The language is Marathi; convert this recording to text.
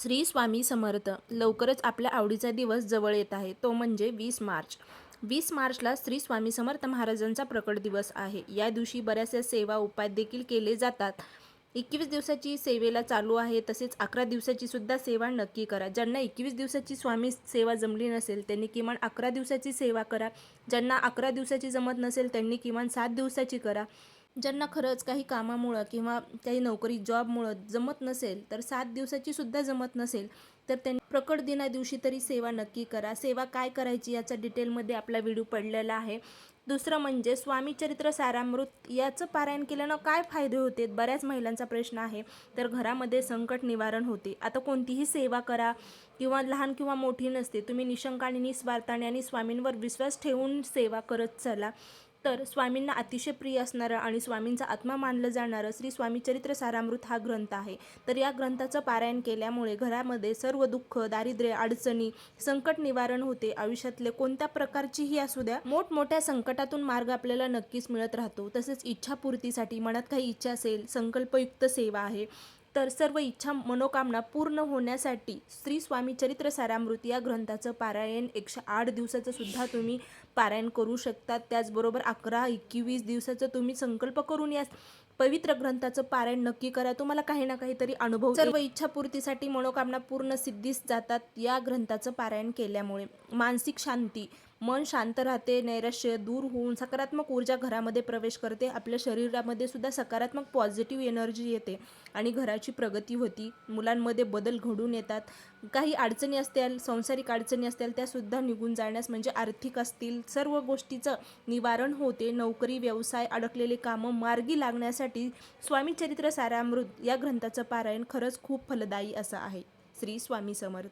श्री स्वामी समर्थ. लवकरच आपल्या आवडीचा दिवस जवळ येत आहे, तो म्हणजे 20 मार्च. 20 मार्चला श्री स्वामी समर्थ महाराजांचा प्रकट दिवस आहे. या दिवशी बऱ्याचशा सेवा उपाय देखील केले जातात. 21 दिवसाची सेवेला चालू आहे, तसेच 11 दिवसाची सुद्धा सेवा नक्की करा. ज्यांना 21 दिवसाची स्वामी सेवा जमली नसेल त्यांनी किमान 11 दिवसाची सेवा करा. ज्यांना 11 दिवसाची जमत नसेल त्यांनी किमान 7 दिवसाची करा. ज्यांना खरंच काही कामामुळं किंवा काही नोकरी जॉबमुळं जमत नसेल, तर 7 दिवसाची सुद्धा जमत नसेल, तर त्यांनी प्रकट दिना दिवशी तरी सेवा नक्की करा. सेवा काय करायची याचा डिटेलमध्ये आपला व्हिडिओ पडलेला आहे. दुसरं म्हणजे स्वामी चरित्र सारामृत याचं पारायण केल्यानं काय फायदे होते, बऱ्याच महिलांचा प्रश्न आहे. तर घरामध्ये संकट निवारण होते. आता कोणतीही सेवा करा किंवा लहान किंवा मोठी नसते, तुम्ही निशंक आणि निस्वार्थाने आणि स्वामींवर विश्वास ठेवून सेवा करत चला. तर स्वामींना अतिशय प्रिय असणारं आणि स्वामींचा आत्मा मानलं जाणारं श्री स्वामी चरित्र सारामृत हा ग्रंथ आहे. तर या ग्रंथाचं पारायण केल्यामुळे घरामध्ये सर्व दुःख, दारिद्र्य, अडचणी, संकट निवारण होते. आयुष्यातले कोणत्या प्रकारचीही असू द्या, मोठमोठ्या संकटातून मार्ग आपल्याला नक्कीच मिळत राहतो. तसेच इच्छापूर्तीसाठी मनात काही इच्छा असेल, संकल्पयुक्त सेवा आहे, तर सर्व इच्छा मनोकामना पूर्ण होण्यासाठी श्री स्वामी चरित्र सारामृत या ग्रंथाचं पारायण 108 दिवसाचं सुद्धा तुम्ही पारायण करू शकतात. त्याचबरोबर 11-21 दिवसाचं तुम्ही संकल्प करून या पवित्र ग्रंथाचं पारायण नक्की करा. तुम्हाला काही ना काहीतरी अनुभव, सर्व इच्छापूर्तीसाठी मनोकामना पूर्ण सिद्धीस जातात या ग्रंथाचं पारायण केल्यामुळे. मानसिक शांती, मन शांत राहते, नैराश्य दूर होऊन सकारात्मक ऊर्जा घरामध्ये प्रवेश करते. आपल्या शरीरामध्ये सुद्धा सकारात्मक पॉझिटिव्ह एनर्जी येते आणि घराची प्रगती होती. मुलांमध्ये बदल घडून येतात. काही अडचणी असतील, सांसारिक अडचणी असतील, त्यासुद्धा निघून जाण्यास म्हणजे आर्थिक असतील, सर्व गोष्टीचं निवारण होते. नोकरी, व्यवसाय, अडकलेले कामं मार्गी लागण्यासाठी स्वामी चरित्र सारामृत या ग्रंथाचं पारायण खरंच खूप फलदायी असं आहे. श्री स्वामी समर्थ.